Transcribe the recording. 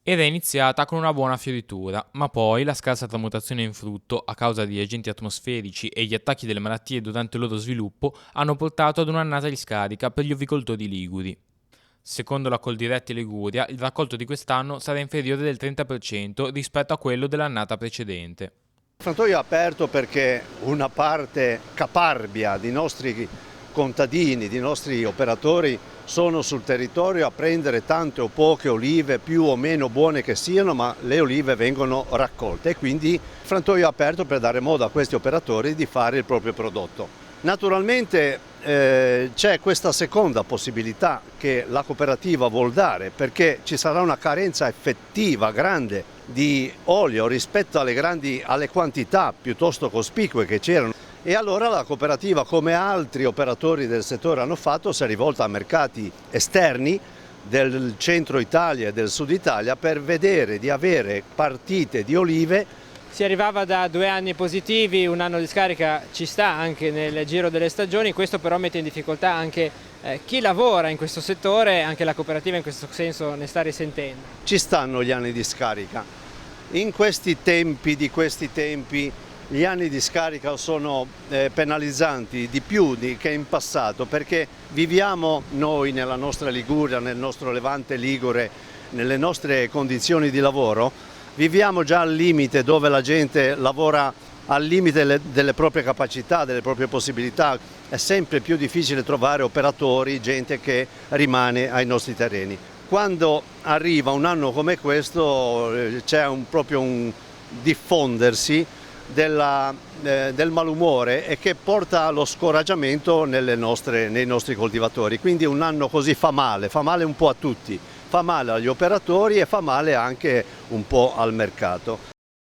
Ed è iniziata con una buona fioritura, ma poi la scarsa tramutazione in frutto, a causa degli agenti atmosferici e gli attacchi delle malattie durante il loro sviluppo, hanno portato ad un'annata di scarica per gli ovicoltori liguri. Secondo la Coldiretti Liguria, il raccolto di quest'anno sarà inferiore del 30% rispetto a quello dell'annata precedente. Il frantoio è aperto perché una parte caparbia di nostri contadini, di nostri operatori sono sul territorio a prendere tante o poche olive, più o meno buone che siano, ma le olive vengono raccolte e quindi il frantoio è aperto per dare modo a questi operatori di fare il proprio prodotto. Naturalmente c'è questa seconda possibilità che la cooperativa vuol dare, perché ci sarà una carenza effettiva grande di olio rispetto alle quantità piuttosto cospicue che c'erano. E allora la cooperativa, come altri operatori del settore hanno fatto, si è rivolta a mercati esterni del centro Italia e del sud Italia per vedere di avere partite di olive. Si arrivava da 2 anni positivi, un anno di scarica ci sta anche nel giro delle stagioni, questo però mette in difficoltà anche chi lavora in questo settore, anche la cooperativa in questo senso ne sta risentendo. Ci stanno gli anni di scarica. In questi tempi, gli anni di scarica sono penalizzanti di più che in passato, perché viviamo noi nella nostra Liguria, nel nostro Levante ligure, nelle nostre condizioni di lavoro, viviamo già al limite, dove la gente lavora al limite delle proprie capacità, delle proprie possibilità. È sempre più difficile trovare operatori, gente che rimane ai nostri terreni. Quando arriva un anno come questo c'è proprio un diffondersi del malumore e che porta allo scoraggiamento nei nostri coltivatori. Quindi un anno così fa male un po' a tutti, fa male agli operatori e fa male anche un po' al mercato.